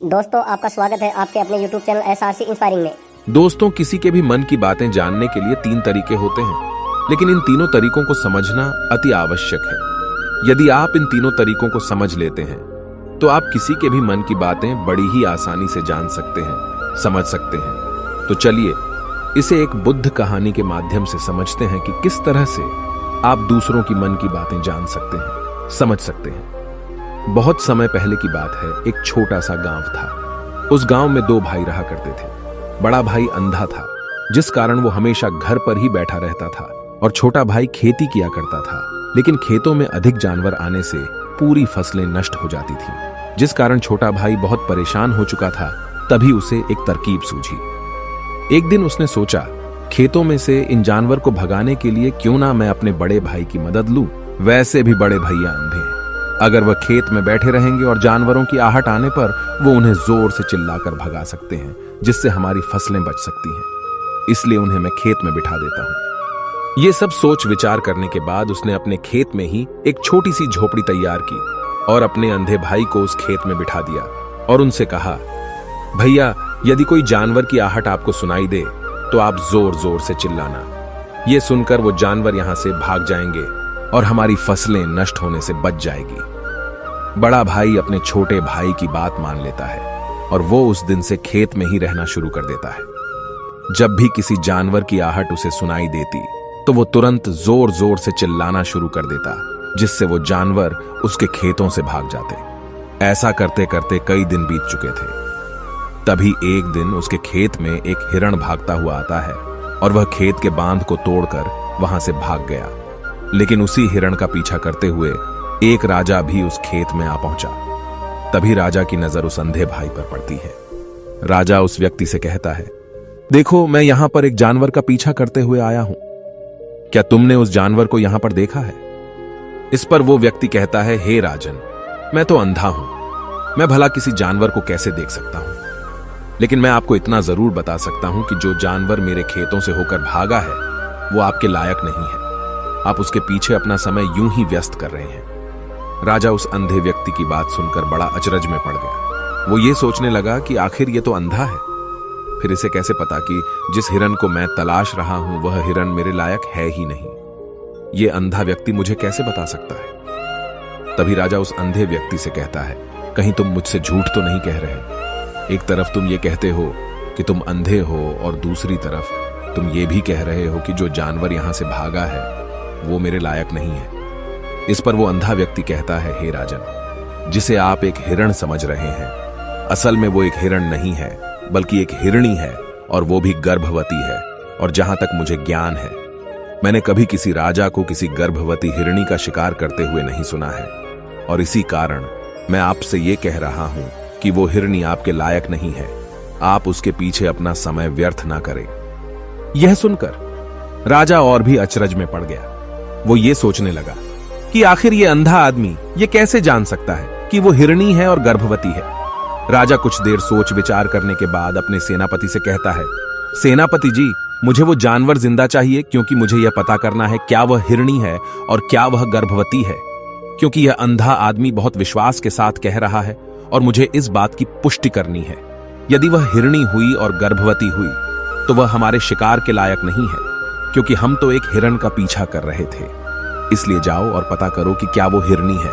दोस्तों आपका स्वागत है आपके अपने YouTube चैनल SRC इंस्पायरिंग में। दोस्तों, किसी के भी मन की बातें जानने के लिए 3 तरीके होते हैं, लेकिन इन तीनों तरीकों को समझना अति आवश्यक है। यदि आप इन तीनों तरीकों को समझ लेते हैं तो आप किसी के भी मन की बातें बड़ी ही आसानी से जान सकते हैं, समझ सकते हैं। तो चलिए इसे एक बुद्ध कहानी के माध्यम से समझते हैं कि किस तरह से आप दूसरों की मन की बातें जान सकते हैं, समझ सकते हैं। बहुत समय पहले की बात है, एक छोटा सा गांव था। उस गांव में 2 भाई रहा करते थे। बड़ा भाई अंधा था, जिस कारण वो हमेशा घर पर ही बैठा रहता था, और छोटा भाई खेती किया करता था। लेकिन खेतों में अधिक जानवर आने से पूरी फसलें नष्ट हो जाती थीं, जिस कारण छोटा भाई बहुत परेशान हो चुका था। तभी उसे एक तरकीब सूझी। एक दिन उसने सोचा, खेतों में से इन जानवर को भगाने के लिए क्यों ना मैं अपने बड़े भाई की मदद लूं। वैसे भी बड़े भैया अंधे हैं, अगर वह खेत में बैठे रहेंगे और जानवरों की आहट आने पर वो उन्हें जोर से चिल्लाकर भगा सकते हैं, जिससे हमारी फसलें बच सकती हैं। इसलिए उन्हें मैं खेत में बिठा देता हूं। ये सब सोच विचार करने के बाद उसने अपने खेत में ही एक छोटी सी झोपड़ी तैयार की और अपने अंधे भाई को उस खेत में बिठा दिया और उनसे कहा, भैया, यदि कोई जानवर की आहट आपको सुनाई दे तो आप जोर जोर से चिल्लाना। ये सुनकर वो जानवर यहां से भाग जाएंगे और हमारी फसलें नष्ट होने से बच जाएगी। बड़ा भाई अपने छोटे भाई की बात मान लेता है और वो उस दिन से खेत में ही रहना शुरू कर देता है। जब भी किसी जानवर की आहट उसे सुनाई देती तो वो तुरंत जोर जोर से चिल्लाना शुरू कर देता, जिससे वो जानवर उसके खेतों से भाग जाते। ऐसा करते करते कई दिन बीत चुके थे। तभी एक दिन उसके खेत में एक हिरण भागता हुआ आता है और वह खेत के बांध को तोड़कर वहां से भाग गया। लेकिन उसी हिरण का पीछा करते हुए एक राजा भी उस खेत में आ पहुंचा। तभी राजा की नजर उस अंधे भाई पर पड़ती है। राजा उस व्यक्ति से कहता है, देखो, मैं यहां पर एक जानवर का पीछा करते हुए आया हूं। क्या तुमने उस जानवर को यहां पर देखा है? इस पर वो व्यक्ति कहता है, हे राजन, मैं तो अंधा हूं, मैं भला किसी जानवर को कैसे देख सकता हूं। लेकिन मैं आपको इतना जरूर बता सकता हूं कि जो जानवर मेरे खेतों से होकर भागा है वो आपके लायक नहीं है। आप उसके पीछे अपना समय यूं ही व्यस्त कर रहे हैं। राजा उस अंधे व्यक्ति की बात सुनकर बड़ा अचरज में पड़ गया। वो ये सोचने लगा कि आखिर ये तो अंधा है, फिर इसे कैसे पता कि जिस हिरन को मैं तलाश रहा हूं वह हिरन मेरे लायक है ही नहीं। ये अंधा व्यक्ति मुझे कैसे बता सकता है? तभी राजा उस अंधे व्यक्ति से कहता है, कहीं तुम मुझसे झूठ तो नहीं कह रहे? एक तरफ तुम ये कहते हो कि तुम अंधे हो और दूसरी तरफ तुम ये भी कह रहे हो कि जो जानवर यहां से भागा है वो मेरे लायक नहीं है। इस पर वो अंधा व्यक्ति कहता है, हे राजन, जिसे आप एक हिरण समझ रहे हैं, असल में वो एक हिरण नहीं है बल्कि एक हिरणी है, और वो भी गर्भवती है। और जहां तक मुझे ज्ञान है, मैंने कभी किसी राजा को किसी गर्भवती हिरणी का शिकार करते हुए नहीं सुना है। और इसी कारण मैं आपसे ये कह रहा हूं कि वो हिरणी आपके लायक नहीं है। आप उसके पीछे अपना समय व्यर्थ ना करें। यह सुनकर राजा और भी अचरज में पड़ गया। वो ये सोचने लगा कि आखिर ये अंधा आदमी ये कैसे जान सकता है कि वो हिरणी है और गर्भवती है। राजा कुछ देर सोच विचार करने के बाद अपने सेनापति से कहता है, सेनापति जी, मुझे वो जानवर जिंदा चाहिए, क्योंकि मुझे यह पता करना है क्या वह हिरणी है और क्या वह गर्भवती है। क्योंकि यह अंधा आदमी बहुत विश्वास के साथ कह रहा है और मुझे इस बात की पुष्टि करनी है। यदि वह हिरणी हुई और गर्भवती हुई तो वह हमारे शिकार के लायक नहीं है, क्योंकि हम तो एक हिरण का पीछा कर रहे थे। इसलिए जाओ और पता करो कि क्या वो हिरणी है।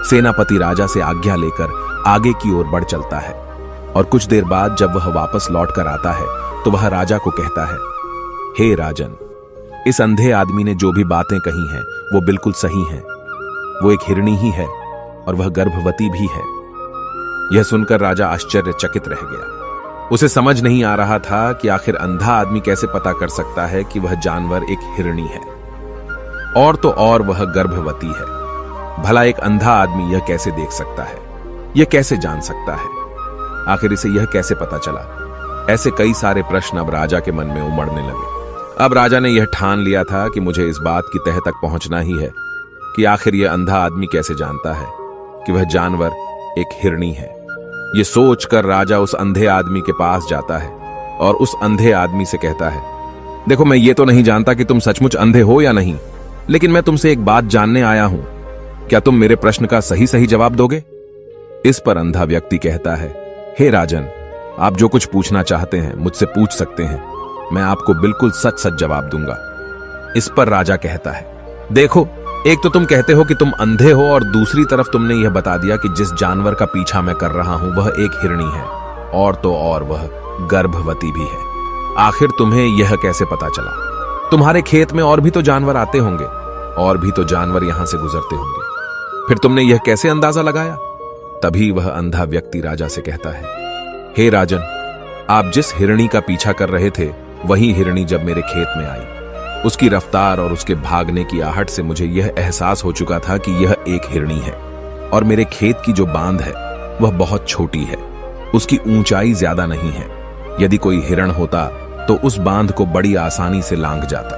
सेनापति राजा से आज्ञा लेकर आगे की ओर बढ़ चलता है, और कुछ देर बाद जब वह वापस लौट कर आता है तो वह राजा को कहता है, हे राजन, इस अंधे आदमी ने जो भी बातें कही हैं वो बिल्कुल सही हैं। वो एक हिरणी ही है और वह गर्भवती भी है। यह सुनकर राजा आश्चर्यचकित रह गया। उसे समझ नहीं आ रहा था कि आखिर अंधा आदमी कैसे पता कर सकता है कि वह जानवर एक हिरणी है, और तो और वह गर्भवती है। भला एक अंधा आदमी यह कैसे देख सकता है, यह कैसे जान सकता है? आखिर इसे यह कैसे पता चला? ऐसे कई सारे प्रश्न अब राजा के मन में उमड़ने लगे। अब राजा ने यह ठान लिया था कि मुझे इस बात की तह तक पहुंचना ही है कि आखिर यह अंधा आदमी कैसे जानता है कि वह जानवर एक हिरणी है। यह सोचकर राजा उस अंधे आदमी के पास जाता है और उस अंधे आदमी से कहता है, देखो, मैं ये तो नहीं जानता कि तुम सचमुच अंधे हो या नहीं, लेकिन मैं तुमसे एक बात जानने आया हूं। क्या तुम मेरे प्रश्न का सही सही जवाब दोगे? इस पर अंधा व्यक्ति कहता है, हे राजन, आप जो कुछ पूछना चाहते हैं मुझसे पूछ सकते हैं, मैं आपको बिल्कुल सच सच जवाब दूंगा। इस पर राजा कहता है, देखो, एक तो तुम कहते हो कि तुम अंधे हो और दूसरी तरफ तुमने यह बता दिया कि जिस जानवर का पीछा मैं कर रहा हूं वह एक हिरणी है, और तो और वह गर्भवती भी है। आखिर तुम्हें यह कैसे पता चला? तुम्हारे खेत में और भी तो जानवर आते होंगे, और भी तो जानवर यहां से गुजरते होंगे, फिर तुमने यह कैसे अंदाजा लगाया? तभी वह अंधा व्यक्ति राजा से कहता है, हे राजन, आप जिस हिरणी का पीछा कर रहे थे वही हिरणी जब मेरे खेत में आई, उसकी रफ्तार और उसके भागने की आहट से मुझे यह एहसास हो चुका था कि यह एक हिरणी है, और मेरे खेत की जो बांध है वह बहुत छोटी है, उसकी ऊंचाई ज्यादा नहीं है। यदि कोई हिरण होता तो उस बांध को बड़ी आसानी से लांघ जाता,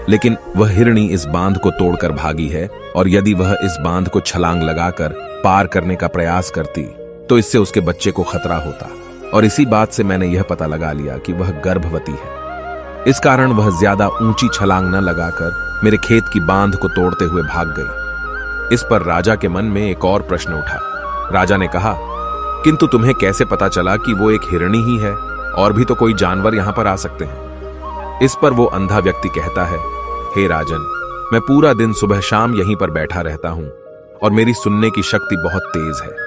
लेकिन वह हिरणी इस बांध को तोड़कर भागी है, और यदि वह इस बांध को छलांग लगाकर पार करने का प्रयास करती तो इससे उसके बच्चे को खतरा होता, और इसी बात से मैंने यह पता लगा लिया कि वह गर्भवती है। इस कारण वह ज्यादा ऊंची छलांग न लगाकर मेरे खेत की बांध को तोड़ते हुए भाग गई। इस पर राजा के मन में एक और प्रश्न उठा। राजा ने कहा, किंतु तुम्हें कैसे पता चला कि वो एक हिरणी ही है, और भी तो कोई जानवर यहां पर आ सकते हैं? इस पर वो अंधा व्यक्ति कहता है, हे राजन, मैं पूरा दिन सुबह शाम यहीं पर बैठा रहता हूं, और मेरी सुनने की शक्ति बहुत तेज है।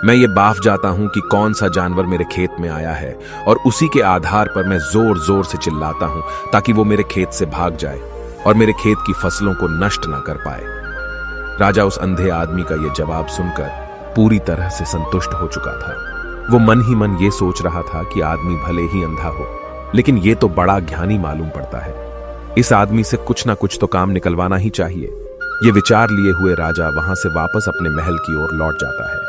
मैं ये बाफ जाता हूं कि कौन सा जानवर मेरे खेत में आया है, और उसी के आधार पर मैं जोर जोर से चिल्लाता हूं ताकि वो मेरे खेत से भाग जाए और मेरे खेत की फसलों को नष्ट ना कर पाए। राजा उस अंधे आदमी का यह जवाब सुनकर पूरी तरह से संतुष्ट हो चुका था। वो मन ही मन ये सोच रहा था कि आदमी भले ही अंधा हो, लेकिन ये तो बड़ा ज्ञानी मालूम पड़ता है। इस आदमी से कुछ ना कुछ तो काम निकलवाना ही चाहिए। ये विचार लिए हुए राजा वहां से वापस अपने महल की ओर लौट जाता है।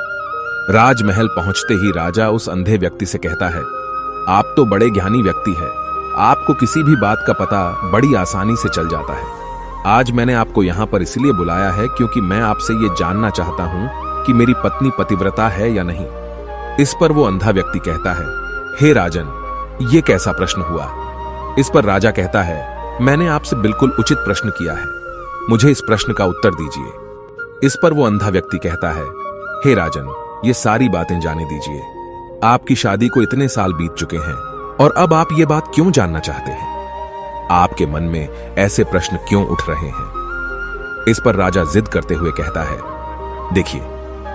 राजमहल पहुंचते ही राजा उस अंधे व्यक्ति से कहता है, आप तो बड़े ज्ञानी व्यक्ति हैं, आपको किसी भी बात का पता बड़ी आसानी से चल जाता है। आज मैंने आपको यहां पर इसलिए बुलाया है क्योंकि मैं आपसे ये जानना चाहता हूं कि मेरी पत्नी पतिव्रता है या नहीं। इस पर वो अंधा व्यक्ति कहता है, हे राजन, ये कैसा प्रश्न हुआ? इस पर राजा कहता है, मैंने आपसे बिल्कुल उचित प्रश्न किया है, मुझे इस प्रश्न का उत्तर दीजिए। इस पर वो अंधा व्यक्ति कहता है, हे राजन, ये सारी बातें जाने दीजिए। आपकी शादी को इतने साल बीत चुके हैं, और अब आप ये बात क्यों जानना चाहते हैं? आपके मन में ऐसे प्रश्न क्यों उठ रहे हैं? इस पर राजा जिद करते हुए कहता है, देखिए,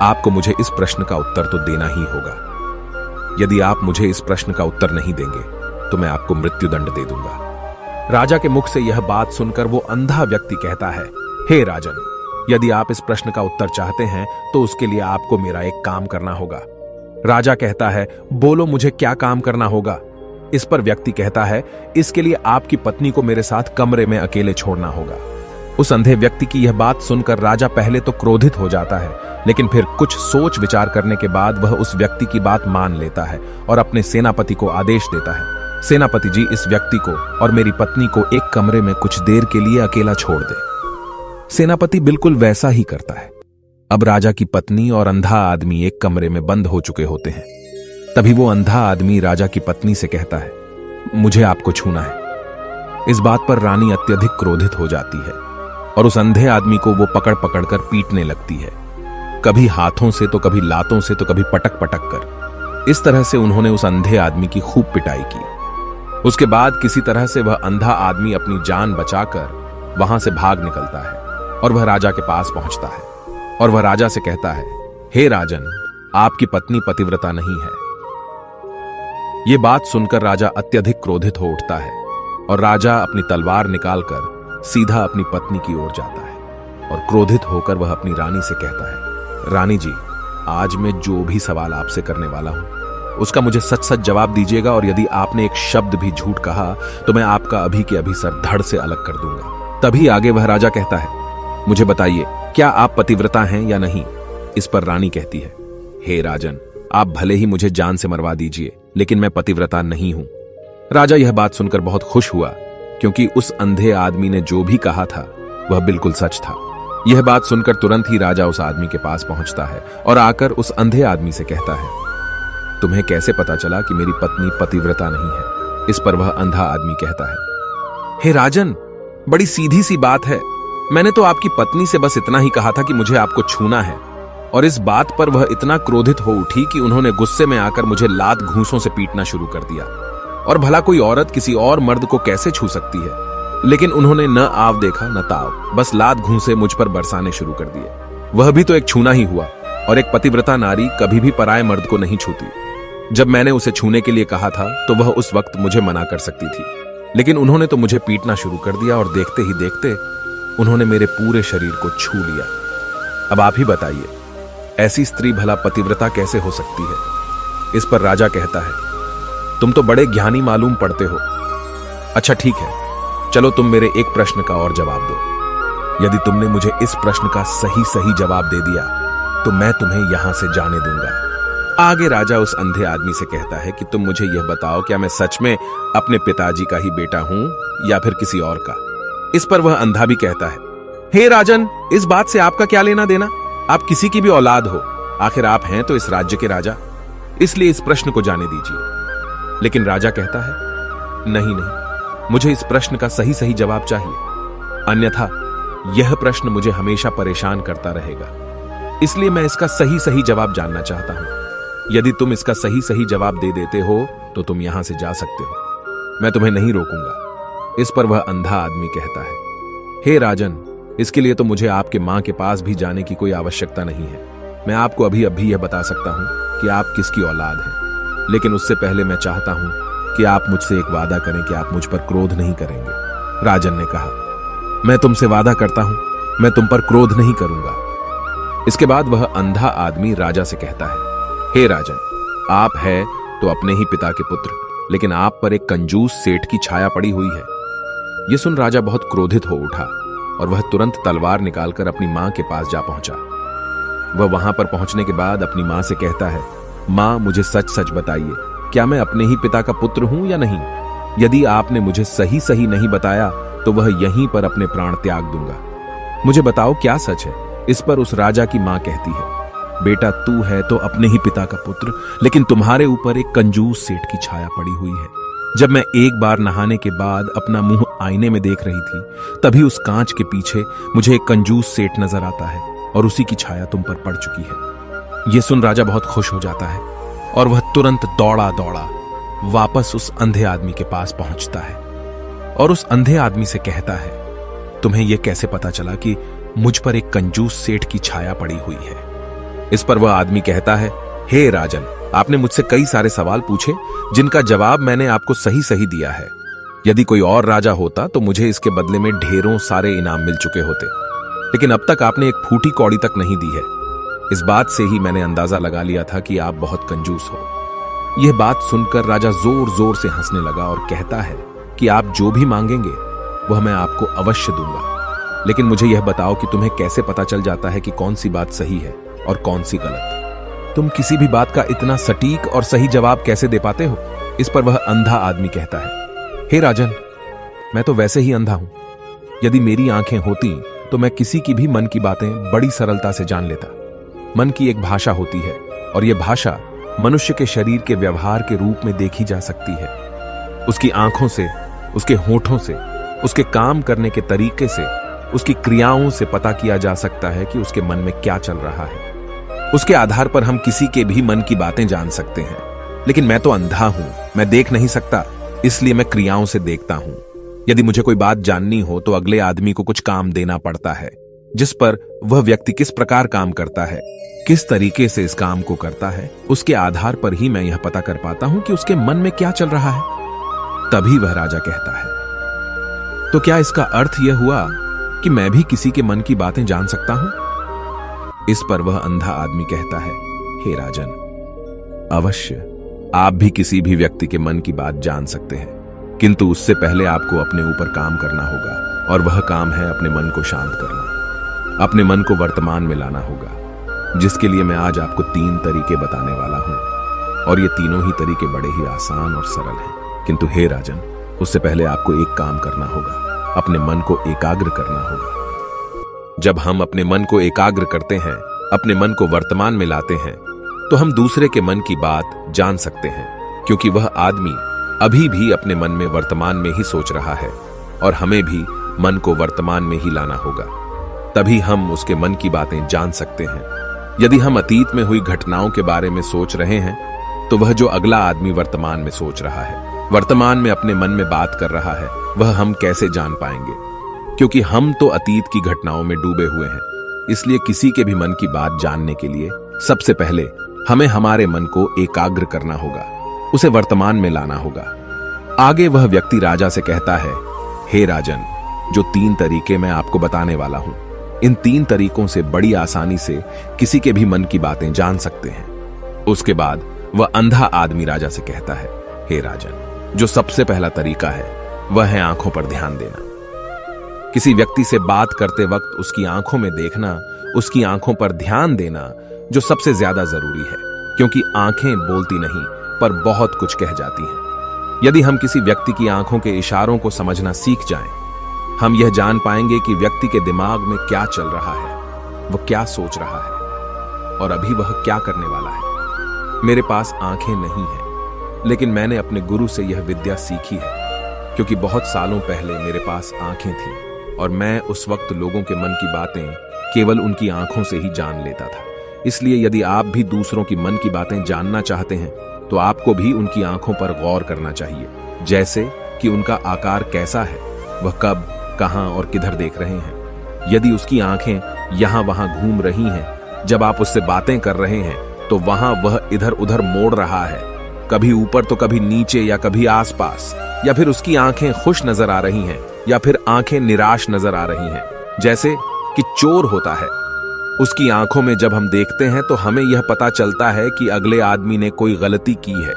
आपको मुझे इस प्रश्न का उत्तर तो देना ही होगा। यदि आप मुझे इस प्रश्न का उत्तर नहीं देंगे तो मैं आपको मृत्युदंड दे दूंगा। राजा के मुख से यह बात सुनकर वो अंधा व्यक्ति कहता है, हे राजन, यदि आप इस प्रश्न का उत्तर चाहते हैं तो उसके लिए आपको मेरा एक काम करना होगा। राजा कहता है, बोलो, मुझे क्या काम करना होगा? इस पर व्यक्ति कहता है, इसके लिए आपकी पत्नी को मेरे साथ कमरे में अकेले छोड़ना होगा। उस अंधे व्यक्ति की यह बात सुनकर राजा पहले तो क्रोधित हो जाता है, लेकिन फिर कुछ सोच विचार करने के बाद वह उस व्यक्ति की बात मान लेता है और अपने सेनापति को आदेश देता है, सेनापति जी, इस व्यक्ति को और मेरी पत्नी को एक कमरे में कुछ देर के लिए अकेला छोड़ दे। सेनापति बिल्कुल वैसा ही करता है। अब राजा की पत्नी और अंधा आदमी एक कमरे में बंद हो चुके होते हैं। तभी वो अंधा आदमी राजा की पत्नी से कहता है, मुझे आपको छूना है। इस बात पर रानी अत्यधिक क्रोधित हो जाती है और उस अंधे आदमी को वो पकड़ पकड़ कर पीटने लगती है, कभी हाथों से तो कभी लातों से तो कभी पटक पटक कर। इस तरह से उन्होंने उस अंधे आदमी की खूब पिटाई की। उसके बाद किसी तरह से वह अंधा आदमी अपनी जान बचाकर वहां से भाग निकलता है और वह राजा के पास पहुंचता है और वह राजा से कहता है, हे राजन, आपकी पत्नी पतिव्रता नहीं है। यह बात सुनकर राजा अत्यधिक क्रोधित हो उठता है और राजा अपनी तलवार निकालकर सीधा अपनी पत्नी की ओर जाता है और क्रोधित होकर वह अपनी रानी से कहता है, रानी जी, आज मैं जो भी सवाल आपसे करने वाला हूं उसका मुझे सच सच जवाब दीजिएगा, और यदि आपने एक शब्द भी झूठ कहा तो मैं आपका अभी के अभी सर धड़ से अलग कर दूंगा। तभी आगे वह राजा कहता है, मुझे बताइए, क्या आप पतिव्रता हैं या नहीं? इस पर रानी कहती है, हे राजन, आप भले ही मुझे जान से मरवा दीजिए, लेकिन मैं पतिव्रता नहीं हूं। राजा यह बात सुनकर बहुत खुश हुआ, क्योंकि उस अंधे आदमी ने जो भी कहा था वह बिल्कुल सच था। यह बात सुनकर तुरंत ही राजा उस आदमी के पास पहुंचता है और आकर उस अंधे आदमी से कहता है, तुम्हें कैसे पता चला कि मेरी पत्नी पतिव्रता नहीं है? इस पर वह अंधा आदमी कहता है, हे राजन, बड़ी सीधी सी बात है, मैंने तो आपकी पत्नी से बस इतना ही कहा था कि मुझे आपको छूना है, और इस बात पर वह इतना क्रोधित हो उठी कि उन्होंने गुस्से में आकर मुझे लात घूंसों से पीटना शुरू कर दिया। और भला कोई औरत किसी और मर्द को कैसे छू सकती है, लेकिन उन्होंने न आव देखा न ताव, बस लात घूंसे मुझ पर बरसाने शुरू कर दिए। वह भी तो एक छूना ही हुआ, और एक पतिव्रता नारी कभी भी पराये मर्द को नहीं छूती। जब मैंने उसे छूने के लिए कहा था तो वह उस वक्त मुझे मना कर सकती थी, लेकिन उन्होंने तो मुझे पीटना शुरू कर दिया और देखते ही देखते उन्होंने मेरे पूरे शरीर को छू लिया। अब आप ही बताइए, ऐसी स्त्री भला पतिव्रता कैसे हो सकती है? इस पर राजा कहता है, तुम तो बड़े ज्ञानी मालूम पड़ते हो। अच्छा ठीक है, चलो तुम मेरे एक प्रश्न का और जवाब दो। यदि तुमने मुझे इस प्रश्न का सही जवाब दे दिया तो मैं तुम्हें यहां से जाने दूंगा। आगे राजा उस अंधे आदमी से कहता है कि तुम मुझे यह बताओ, क्या मैं सच में अपने पिताजी का ही बेटा हूं या फिर किसी और का? इस पर वह अंधा भी कहता है, हे राजन, इस बात से आपका क्या लेना देना? आप किसी की भी औलाद हो, आखिर आप हैं तो इस राज्य के राजा, इसलिए इस प्रश्न को जाने दीजिए। लेकिन राजा कहता है, नहीं, मुझे इस प्रश्न का सही जवाब चाहिए, अन्यथा यह प्रश्न मुझे हमेशा परेशान करता रहेगा। इसलिए मैं इसका सही जवाब जानना चाहता हूं। यदि तुम इसका सही जवाब दे देते हो तो तुम यहां से जा सकते हो, मैं तुम्हें नहीं रोकूंगा। इस पर वह अंधा आदमी कहता है, हे राजन, इसके लिए तो मुझे आपके मां के पास भी जाने की कोई आवश्यकता नहीं है। मैं आपको अभी यह बता सकता हूं कि आप किसकी औलाद हैं, लेकिन उससे पहले मैं चाहता हूं कि आप मुझसे एक वादा करें कि आप मुझ पर क्रोध नहीं करेंगे। राजन ने कहा, मैं तुमसे वादा करता हूं, मैं तुम पर क्रोध नहीं करूंगा। इसके बाद वह अंधा आदमी राजा से कहता है, हे राजन, आप है तो अपने ही पिता के पुत्र, लेकिन आप पर एक कंजूस सेठ की छाया पड़ी हुई है। यह सुन राजा बहुत क्रोधित हो उठा और वह तुरंत तलवार निकालकर अपनी मां के पास जा पहुंचा। वह वहां पर पहुंचने के बाद अपनी मां से कहता है, मां, मुझे सच बताइए, क्या मैं अपने ही पिता का पुत्र हूं या नहीं? यदि आपने मुझे सही नहीं बताया तो वह यहीं पर अपने प्राण त्याग दूंगा। मुझे बताओ क्या सच है? इस पर उस राजा की मां कहती है, बेटा, तू है तो अपने ही पिता का पुत्र, लेकिन तुम्हारे ऊपर एक कंजूस सेठ की छाया पड़ी हुई है। जब मैं एक बार नहाने के बाद अपना मुंह आईने में देख रही थी, तभी उस कांच के पीछे मुझे एक कंजूस सेठ नजर आता है और उसी की छाया तुम पर पड़ चुकी है। यह सुन राजा बहुत खुश हो जाता है और वह तुरंत दौड़ा वापस उस अंधे आदमी के पास पहुंचता है और उस अंधे आदमी से कहता है, तुम्हें यह कैसे पता चला कि मुझ पर एक कंजूस सेठ की छाया पड़ी हुई है? इस पर वह आदमी कहता है, हे राजन, आपने मुझसे कई सारे सवाल पूछे जिनका जवाब मैंने आपको सही दिया है। यदि कोई और राजा होता तो मुझे इसके बदले में ढेरों सारे इनाम मिल चुके होते, लेकिन अब तक आपने एक फूटी कौड़ी तक नहीं दी है। इस बात से ही मैंने अंदाजा लगा लिया था कि आप बहुत कंजूस हो। यह बात सुनकर राजा जोर से हंसने लगा और कहता है कि आप जो भी मांगेंगे वह मैं आपको अवश्य दूंगा, लेकिन मुझे यह बताओ कि तुम्हें कैसे पता चल जाता है कि कौन सी बात सही है और कौन सी गलत? तुम किसी भी बात का इतना सटीक और सही जवाब कैसे दे पाते हो? इस पर वह अंधा आदमी कहता है, हे राजन, मैं तो वैसे ही अंधा हूं। यदि मेरी आंखें होती तो मैं किसी की भी मन की बातें बड़ी सरलता से जान लेता। मन की एक भाषा होती है और यह भाषा मनुष्य के शरीर के व्यवहार के रूप में देखी जा सकती है। उसकी आंखों से, उसके होठों से, उसके काम करने के तरीके से, उसकी क्रियाओं से पता किया जा सकता है कि उसके मन में क्या चल रहा है। उसके आधार पर हम किसी के भी मन की बातें जान सकते हैं, लेकिन मैं तो अंधा हूं, मैं देख नहीं सकता, इसलिए मैं क्रियाओं से देखता हूं। यदि मुझे कोई बात जाननी हो तो अगले आदमी को कुछ काम देना पड़ता है, जिस पर वह व्यक्ति किस प्रकार काम करता है, किस तरीके से इस काम को करता है, उसके आधार पर ही मैं यह पता कर पाता हूं कि उसके मन में क्या चल रहा है। तभी वह राजा कहता है, तो क्या इसका अर्थ यह हुआ कि मैं भी किसी के मन की बातें जान सकता हूं? इस पर वह अंधा आदमी कहता है, हे राजन, अवश्य आप भी किसी भी व्यक्ति के मन की बात जान सकते हैं, किंतु उससे पहले आपको अपने ऊपर काम करना होगा, और वह काम है अपने मन को शांत करना, अपने मन को वर्तमान में लाना होगा, जिसके लिए मैं आज आपको 3 तरीके बताने वाला हूं। और ये तीनों ही तरीके बड़े ही आसान और सरल हैं। किंतु हे राजन, उससे पहले आपको एक काम करना होगा, अपने मन को एकाग्र करना होगा। जब हम अपने मन को एकाग्र करते हैं, अपने मन को वर्तमान में लाते हैं, तो हम दूसरे के मन की बात जान सकते हैं, क्योंकि वह आदमी अभी भी अपने मन में वर्तमान में ही सोच रहा है, और हमें भी मन को वर्तमान में ही लाना होगा, तभी हम उसके मन की बातें जान सकते हैं। यदि हम अतीत में हुई घटनाओं के बारे में सोच रहे हैं तो वह जो अगला आदमी वर्तमान में सोच रहा है, वर्तमान में अपने मन में बात कर रहा है, वह हम कैसे जान पाएंगे? क्योंकि हम तो अतीत की घटनाओं में डूबे हुए हैं। इसलिए किसी के भी मन की बात जानने के लिए सबसे पहले हमें हमारे मन को एकाग्र करना होगा, उसे वर्तमान में लाना होगा। आगे वह व्यक्ति राजा से कहता है, हे राजन, जो 3 तरीके मैं आपको बताने वाला हूं, इन 3 तरीकों से बड़ी आसानी से किसी के भी मन की बातें जान सकते हैं। उसके बाद वह अंधा आदमी राजा से कहता है, हे राजन, जो सबसे पहला तरीका है वह है आंखों पर ध्यान देना। किसी व्यक्ति से बात करते वक्त उसकी आंखों में देखना, उसकी आंखों पर ध्यान देना जो सबसे ज्यादा जरूरी है, क्योंकि आंखें बोलती नहीं पर बहुत कुछ कह जाती हैं। यदि हम किसी व्यक्ति की आंखों के इशारों को समझना सीख जाएं, हम यह जान पाएंगे कि व्यक्ति के दिमाग में क्या चल रहा है, वह क्या सोच रहा है और अभी वह क्या करने वाला है। मेरे पास आंखें नहीं हैं, लेकिन मैंने अपने गुरु से यह विद्या सीखी है, क्योंकि बहुत सालों पहले मेरे पास आंखें थीं और मैं उस वक्त लोगों के मन की बातें केवल उनकी आंखों से ही जान लेता था। इसलिए यदि आप भी दूसरों की मन की बातें जानना चाहते हैं तो आपको भी उनकी आंखों पर गौर करना चाहिए, जैसे कि उनका आकार कैसा है, वह कब, कहां और किधर देख रहे हैं। यदि उसकी आंखें यहां वहां घूम रही हैं, जब आप उससे बातें कर रहे हैं तो वहां वह इधर उधर मोड़ रहा है, कभी ऊपर तो कभी नीचे या कभी आसपास, या फिर उसकी आंखें खुश नजर आ रही हैं या फिर आंखें निराश नजर आ रही हैं, जैसे कि चोर होता है। उसकी आंखों में जब हम देखते हैं तो हमें यह पता चलता है कि अगले आदमी ने कोई गलती की है।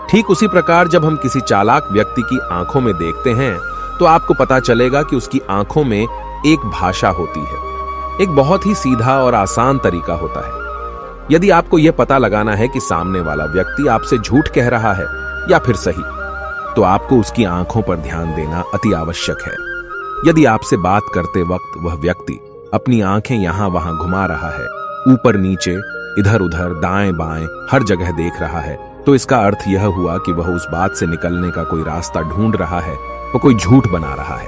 ठीक उसी प्रकार जब हम किसी चालाक व्यक्ति की आंखों में देखते हैं तो आपको पता चलेगा कि उसकी आंखों में एक भाषा होती है। एक बहुत ही सीधा और आसान तरीका होता है। यदि आपको यह पता लगाना है कि सामने वाला व्यक्ति आपसे झूठ कह रहा है या फिर सही, तो आपको उसकी आंखों पर ध्यान देना अति आवश्यक है। यदि आपसे बात करते वक्त वह व्यक्ति अपनी आंखें यहां वहां घुमा रहा है, ऊपर नीचे, इधर उधर, दाएं बाएं, हर जगह देख रहा है, तो इसका अर्थ यह हुआ कि वह उस बात से निकलने का कोई रास्ता ढूंढ रहा है, वह कोई झूठ बना रहा है।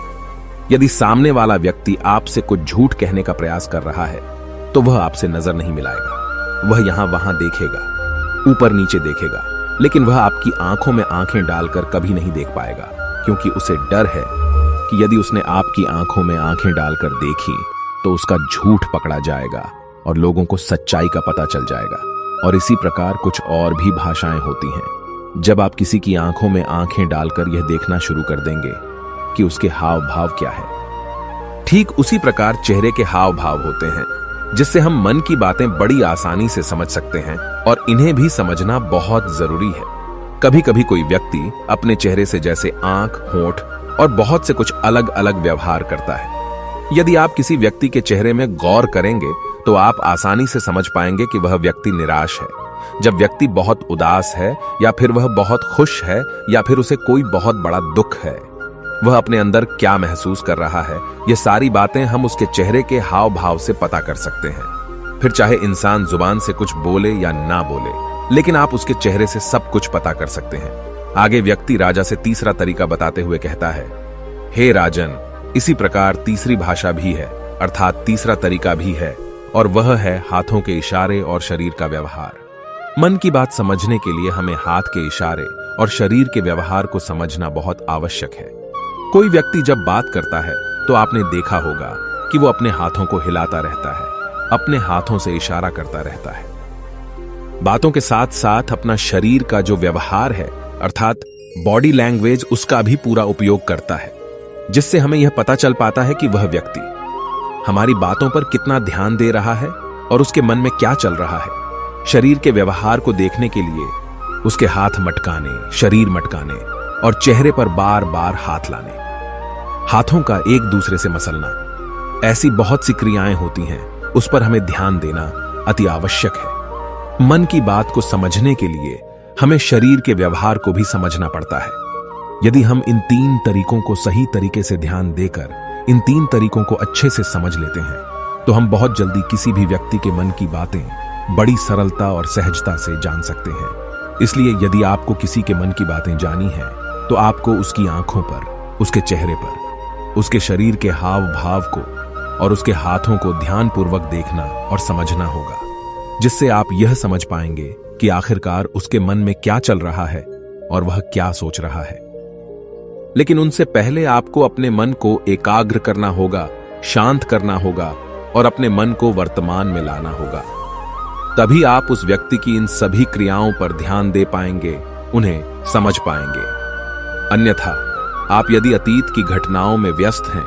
यदि सामने वाला व्यक्ति आपसे कुछ झूठ कहने का प्रयास कर रहा है तो वह आपसे नजर नहीं मिलाएगा। वह यहां वहां देखेगा, ऊपर नीचे देखेगा, लेकिन वह आपकी आंखों में आंखें डालकर कभी नहीं देख पाएगा, क्योंकि उसे डर है कि यदि उसने आपकी आंखों में आंखें डालकर देखी तो उसका झूठ पकड़ा जाएगा और लोगों को सच्चाई का पता चल जाएगा। और इसी प्रकार कुछ और भी भाषाएं होती हैं। जब आप किसी की आंखों में आंखें डालकर यह देखना शुरू कर देंगे कि उसके हाव भाव क्या है, ठीक उसी प्रकार चेहरे के हाव भाव होते हैं, जिससे हम मन की बातें बड़ी आसानी से समझ सकते हैं और इन्हें भी समझना बहुत जरूरी है। कभी कभी कोई व्यक्ति अपने चेहरे से जैसे आंख, होंठ और बहुत से कुछ अलग अलग व्यवहार करता है। यदि आप किसी व्यक्ति के चेहरे में गौर करेंगे तो आप आसानी से समझ पाएंगे कि वह व्यक्ति निराश है, जब व्यक्ति बहुत उदास है, या फिर वह बहुत खुश है, या फिर उसे कोई बहुत बड़ा दुख है। वह अपने अंदर क्या महसूस कर रहा है, ये सारी बातें हम उसके चेहरे के हाव भाव से पता कर सकते हैं। फिर चाहे इंसान जुबान से कुछ बोले या ना बोले, लेकिन आप उसके चेहरे से सब कुछ पता कर सकते हैं। आगे व्यक्ति राजा से तीसरा तरीका बताते हुए कहता है, हे राजन, इसी प्रकार तीसरी भाषा भी है, अर्थात तीसरा तरीका भी है, और वह है हाथों के इशारे और शरीर का व्यवहार। मन की बात समझने के लिए हमें हाथ के इशारे और शरीर के व्यवहार को समझना बहुत आवश्यक है। कोई व्यक्ति जब बात करता है तो आपने देखा होगा कि वो अपने हाथों को हिलाता रहता है, अपने हाथों से इशारा करता रहता है। बातों के साथ साथ अपना शरीर का जो व्यवहार है, अर्थात बॉडी लैंग्वेज, उसका भी पूरा उपयोग करता है, जिससे हमें यह पता चल पाता है कि वह व्यक्ति हमारी बातों पर कितना ध्यान दे रहा है और उसके मन में क्या चल रहा है। शरीर के व्यवहार को देखने के लिए उसके हाथ मटकाने, शरीर मटकाने और चेहरे पर बार बार हाथ लाने, हाथों का एक दूसरे से मसलना, ऐसी बहुत सी क्रियाएं होती हैं, उस पर हमें ध्यान देना अति आवश्यक है। मन की बात को समझने के लिए हमें शरीर के व्यवहार को भी समझना पड़ता है। यदि हम इन 3 तरीकों को सही तरीके से ध्यान देकर इन 3 तरीकों को अच्छे से समझ लेते हैं तो हम बहुत जल्दी किसी भी व्यक्ति के मन की बातें बड़ी सरलता और सहजता से जान सकते हैं। इसलिए यदि आपको किसी के मन की बातें जानी हैं तो आपको उसकी आंखों पर, उसके चेहरे पर, उसके शरीर के हाव भाव को और उसके हाथों को ध्यानपूर्वक देखना और समझना होगा, जिससे आप यह समझ पाएंगे कि आखिरकार उसके मन में क्या चल रहा है और वह क्या सोच रहा है। लेकिन उनसे पहले आपको अपने मन को एकाग्र करना होगा, शांत करना होगा और अपने मन को वर्तमान में लाना होगा। तभी आप उस व्यक्ति की इन सभी क्रियाओं पर ध्यान दे पाएंगे, उन्हें समझ पाएंगे। अन्यथा आप यदि अतीत की घटनाओं में व्यस्त हैं,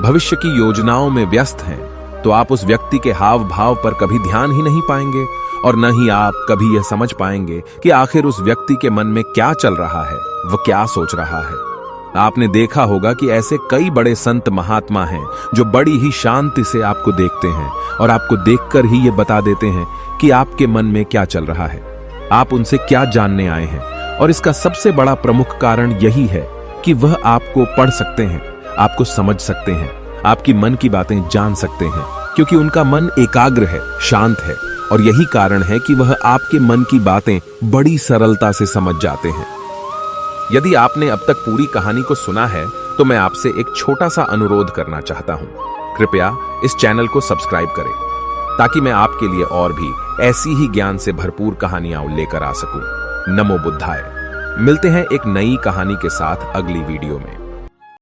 भविष्य की योजनाओं में व्यस्त हैं, तो आप उस व्यक्ति के हाव भाव पर कभी ध्यान ही नहीं पाएंगे और न ही आप कभी यह समझ पाएंगे कि आखिर उस व्यक्ति के मन में क्या चल रहा है, वह क्या सोच रहा है। आपने देखा होगा कि ऐसे कई बड़े संत महात्मा हैं जो बड़ी ही शांति से आपको देखते हैं और आपको देखकर ही ये बता देते हैं कि आपके मन में क्या चल रहा है, आप उनसे क्या जानने आए हैं। और इसका सबसे बड़ा प्रमुख कारण यही है कि वह आपको पढ़ सकते हैं, आपको समझ सकते हैं, आपकी मन की बातें जान सकते हैं, क्योंकि उनका मन एकाग्र है, शांत है और यही कारण है कि वह आपके मन की बातें बड़ी सरलता से समझ जाते हैं। यदि आपने अब तक पूरी कहानी को सुना है तो मैं आपसे एक छोटा सा अनुरोध करना चाहता हूं। कृपया इस चैनल को सब्सक्राइब करें ताकि मैं आपके लिए और भी ऐसी ही ज्ञान से भरपूर कहानियां लेकर आ सकूं। नमो बुद्धाय। मिलते हैं एक नई कहानी के साथ अगली वीडियो में।